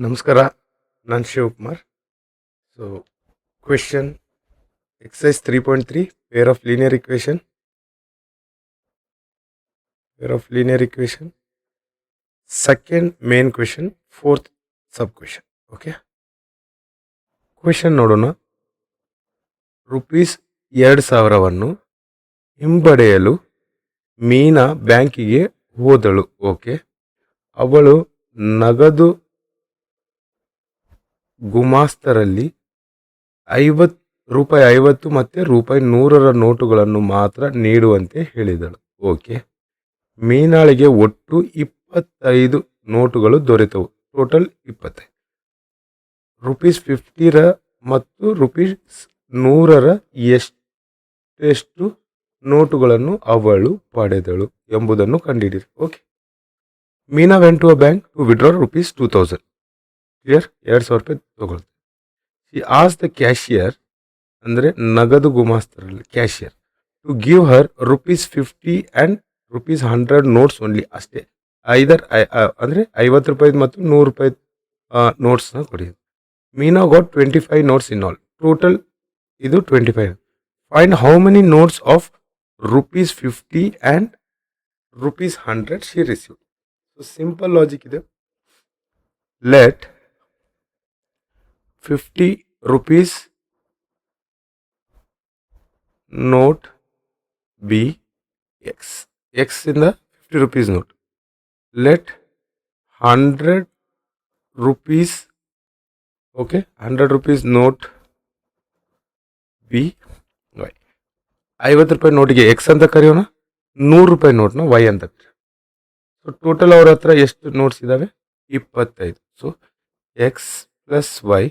ನಮಸ್ಕಾರ. ನಾನು Shivakumar. So question exercise 3.3 pair of linear equation second main question, fourth sub question. Okay, question ನೋಡೋಣ. ₹2000 ಹಿಂಪಡೆಯಲು ಮೀನಾ ಬ್ಯಾಂಕಿಗೆ ಹೋದಳು. ಓಕೆ, ಅವಳು ನಗದು ಗುಮಾಸ್ತರಲ್ಲಿ ₹50 ಮತ್ತು ₹100 ನೋಟುಗಳನ್ನು ಮಾತ್ರ ನೀಡುವಂತೆ ಹೇಳಿದಳು. ಓಕೆ, ಮೀನಾಳಿಗೆ ಒಟ್ಟು 25 ನೋಟುಗಳು ದೊರೆತವು. ಟೋಟಲ್ 25. ₹50 ಮತ್ತು ₹100 ಎಷ್ಟೆಷ್ಟು ನೋಟುಗಳನ್ನು ಅವಳು ಪಡೆದಳು ಎಂಬುದನ್ನು ಕಂಡುಹಿಡಿಯಿರಿ. Okay, Meena went to a bank to withdraw ₹2000. Clear? ₹2000 ತಗೊಳ್ತಾರೆ. ಶಿ ಆಸ್ ದ ಕ್ಯಾಶಿಯರ್, ಅಂದರೆ ನಗದು ಗುಮಾಸ್ತರಲ್ಲಿ cashier, to give her ₹50 and ₹100 notes only. ಅಷ್ಟೇ, ಅಂದರೆ ₹50 ಮತ್ತು ₹100 ನೋಟ್ಸ್ನ ಕೊಡಿ. Meena got 25 notes in all. Total ಇದು 25. Find how many notes of ₹50 and ₹100 she receive. So simple logic ಇದೆ. Let ₹50 note be X. X in the ₹50 note. Let ₹100, okay, ₹100 note be Y. ₹50 ನೋಟಿಗೆ X ಅಂತ ಕರೆಯೋಣ, ₹100 ನೋಟ್ನ Y ಅಂತ ಕರೆಯೋಣ. So total ಅವ್ರ ಹತ್ರ ಎಷ್ಟು notes ಇದ್ದಾವೆ? 25. So X plus Y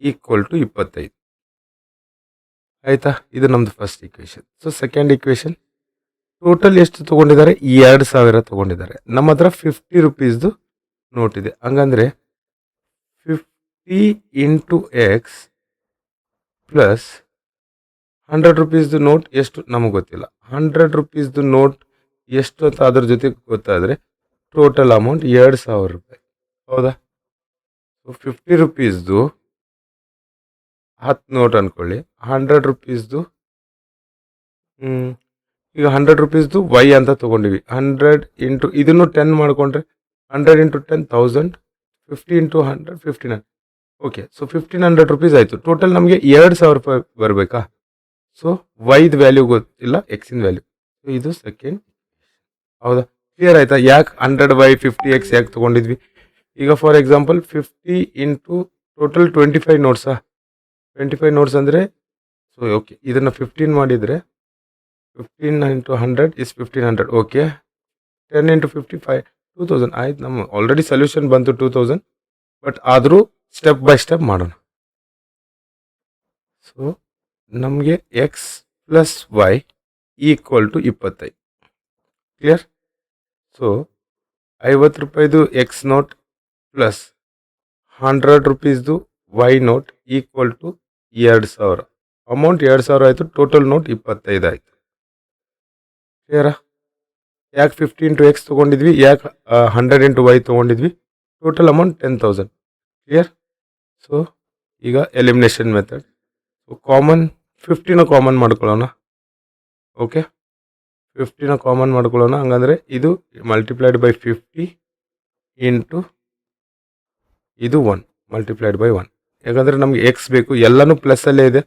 equal to 25. ಆಯ್ತಾ? ಇದು ನಮ್ದು first equation. So second equation, total ಎಷ್ಟು ತೊಗೊಂಡಿದ್ದಾರೆ? 2000 ತೊಗೊಂಡಿದ್ದಾರೆ. ನಮ್ಮ ಹತ್ರ ₹50 ನೋಟ್ ಇದೆ. ಹಂಗಂದ್ರೆ 50 ಇಂಟು X ಪ್ಲಸ್ ₹100 ನೋಟ್ ಎಷ್ಟು ನಮಗೆ ಗೊತ್ತಿಲ್ಲ. ₹100 ನೋಟ್ ಎಷ್ಟು ಅಂತ ಅದ್ರ ಜೊತೆ ಗೊತ್ತಾದರೆ ಟೋಟಲ್ ಅಮೌಂಟ್ ₹2000. ಹೌದಾ? ಸೊ ₹50 10 ನೋಟ್ ಅಂದ್ಕೊಳ್ಳಿ. ₹100 ಈಗ ₹100 Y ಅಂತ ತೊಗೊಂಡಿವಿ. 100 ಇಂಟು ಇದನ್ನು 10 ಮಾಡಿಕೊಂಡ್ರೆ 100 ಇಂಟು 10 1000, 50 ಇಂಟು 100 1500. ಓಕೆ, ಸೊ ₹1500 ಆಯಿತು. ಟೋಟಲ್ ನಮಗೆ ₹2000 ಬರಬೇಕಾ? ಸೊ ವೈದ್ ವ್ಯಾಲ್ಯೂ ಗೊತ್ತಿಲ್ಲ, ಎಕ್ಸಿನ ವ್ಯಾಲ್ಯೂ. ಸೊ ಇದು ಸೆಕೆಂಡ್. ಹೌದಾ? ಕ್ಲಿಯರ್ ಆಯಿತಾ? ಯಾಕೆ 100/50x ಯಾಕೆ ತೊಗೊಂಡಿದ್ವಿ? ಈಗ for example 50 into total 25 ನೋಟ್ಸಾ? 25 notes ಅಂದರೆ, ಸೊ ಓಕೆ, ಇದನ್ನು 15 ಮಾಡಿದರೆ 15 ಇಂಟು 100 ಇಸ್ 1500. ಓಕೆ, 10 ಇಂಟು 55 2000 ಆಯ್ತು. ನಮ್ಮ ಆಲ್ರೆಡಿ ಸೊಲ್ಯೂಷನ್ ಬಂತು 2000, ಬಟ್ ಆದರೂ ಸ್ಟೆಪ್ ಬೈ ಸ್ಟೆಪ್ ಮಾಡೋಣ. ಸೊ ನಮಗೆ X plus Y equal to 25. Clear? So ₹50 X note plus ₹100 Y note equal to 2000. Amount 2000 ಆಯಿತು. ಟೋಟಲ್ ನೋಟ್ 25 ಆಯಿತು. ಕ್ಲಿಯರಾ? ಯಾಕೆ 50 ಇಂಟು X ತೊಗೊಂಡಿದ್ವಿ? ಯಾಕೆ 100 ಇಂಟು Y ತೊಗೊಂಡಿದ್ವಿ? Total amount 10,000. ಕ್ಲಿಯರ್? ಸೊ ಈಗ ಎಲಿಮಿನೇಷನ್ ಮೆಥಡ್. ಸೊ ಕಾಮನ್ 50ನ ಕಾಮನ್ ಮಾಡ್ಕೊಳ್ಳೋಣ. ಓಕೆ, 50ನ ಕಾಮನ್ ಮಾಡ್ಕೊಳ್ಳೋಣ. ಹಂಗಂದರೆ ಇದು ಮಲ್ಟಿಪ್ಲೈಡ್ ಬೈ 50 ಇಂಟು ಇದು 1 ಮಲ್ಟಿಪ್ಲೈಡ್ ಬೈ 1. ಯಾಕಂದರೆ ನಮಗೆ X ಬೇಕು, ಎಲ್ಲನೂ ಪ್ಲಸ್ಸಲ್ಲೇ ಇದೆ.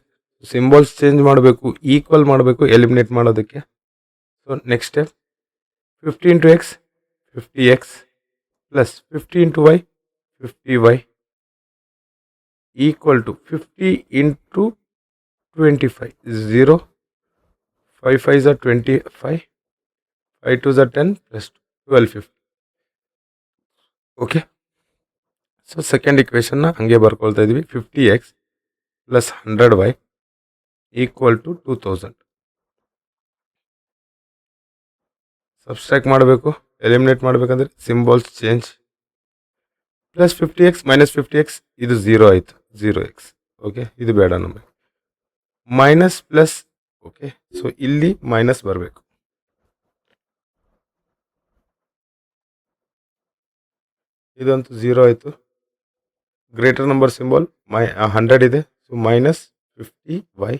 ಸಿಂಬಲ್ಸ್ ಚೇಂಜ್ ಮಾಡಬೇಕು, ಈಕ್ವಲ್ ಮಾಡಬೇಕು ಎಲಿಮಿನೇಟ್ ಮಾಡೋದಕ್ಕೆ. So next step, 50 into X 50X plus 50 into Y 50Y equal to 50 into 25 0 5 5 are 25 5 2 are 10 plus 1250. Okay, so second ಇಕ್ವೇಶನ್ನ ಹಂಗೆ ಬರ್ಕೊಳ್ತಾ ಇದ್ವಿ. 50X plus 100Y equal to 2000. Subtract ಮಾಡಬೇಕು, ಎಲಿಮಿನೇಟ್ ಮಾಡಬೇಕಂದ್ರೆ symbols change. Plus 50X minus 50X ಇದು 0 ಆಯಿತು, 0X. Okay, ಇದು ಬೇಡ ನಮಗೆ. Minus plus. ಓಕೆ, ಸೊ ಇಲ್ಲಿ ಮೈನಸ್ ಬರಬೇಕು. ಇದಂತೂ 0 ಆಯಿತು. ಗ್ರೇಟರ್ ನಂಬರ್ ಸಿಂಬಲ್ 100 ಇದೆ. So minus 50y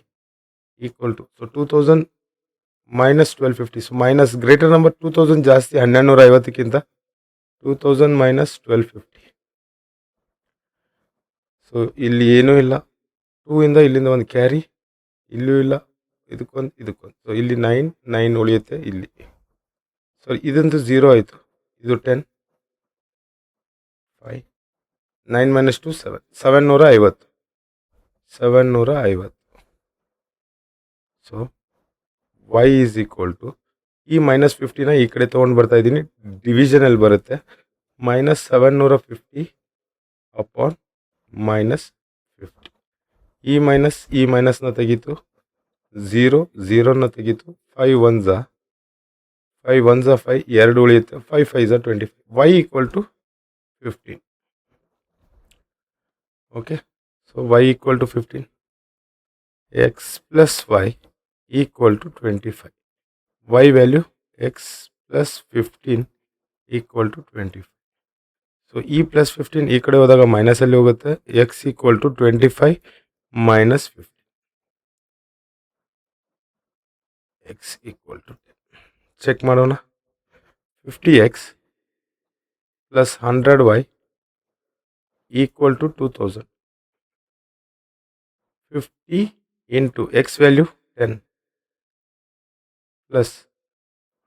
equal to, so 2000 minus 1250. So minus greater number 2000 ಜಾಸ್ತಿ 1250ಕ್ಕಿಂತ 2000 ಮೈನಸ್ 1250. ಸೊ ಇಲ್ಲಿ ಏನೂ ಇಲ್ಲ. 2 ಇಂದ ಇಲ್ಲಿಂದ ಒಂದು ಕ್ಯಾರಿ, ಇಲ್ಲೂ ಇಲ್ಲ, ಇದಕ್ಕೊಂದು. ಸೊ ಇಲ್ಲಿ 9 ಉಳಿಯುತ್ತೆ ಇಲ್ಲಿ. ಸೊ ಇದಂತೂ 0 ಆಯಿತು. ಇದು 10, 5, 9 minus 2 7, 750. So y is equal to, ಈ ಮೈನಸ್ 50ನ ಈ ಕಡೆ ತೊಗೊಂಡು ಬರ್ತಾ ಇದ್ದೀನಿ, ಡಿವಿಷನಲ್ಲಿ ಬರುತ್ತೆ. Minus 750 upon minus 50. ಈ ಮೈನಸ್ನ ತೆಗೀತು, 0ನ ತೆಗೀತು, 5 1 5 2 ಉಳಿಯುತ್ತೆ, 5 5 25. y equal to 15. Okay, so y equal to 15. x plus y equal to 25. y value x plus 15 equal to 25. So ಈ ಪ್ಲಸ್ 15 ಈ ಕಡೆ ಹೋದಾಗ ಮೈನಸಲ್ಲಿ ಹೋಗುತ್ತೆ. x equal to 25 minus 15. x equal to 10. Check ಮಾಡೋಣ. 50x plus 100y equal to 2000. 50 into X value 10 plus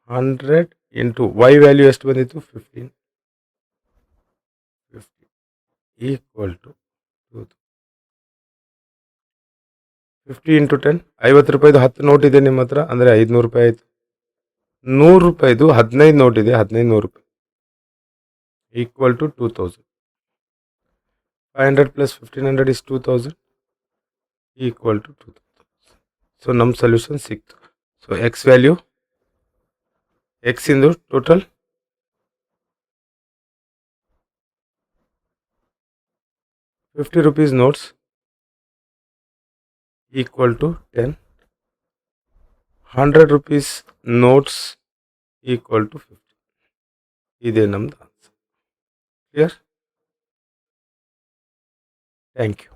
100 into Y value ಎಷ್ಟು ಬಂದಿತ್ತು 15. 50 equal to 50 into 10. 50 ರೂಪಾಯಿದು 10 ನೋಟ್ ಇದೆ ನಿಮ್ಮ ಹತ್ರ, ಅಂದರೆ 500 ರೂಪಾಯಿ ಆಯಿತು. 100 ರೂಪಾಯಿದು 15 ನೋಟ್ ಇದೆ, 1500 ರೂಪಾಯಿ equal to 2000. 500 plus 1500 is 2000 equal to 2000. So ನಮ್ಮ ಸೊಲ್ಯೂಷನ್ ಸಿಕ್ತು. So X value, X into total 50 rupees notes equal to 10. 100 rupees notes equal to 50. ಇದೇ ನಮ್ದು ಆನ್ಸರ್. ಕ್ಲಿಯರ್? Thank you.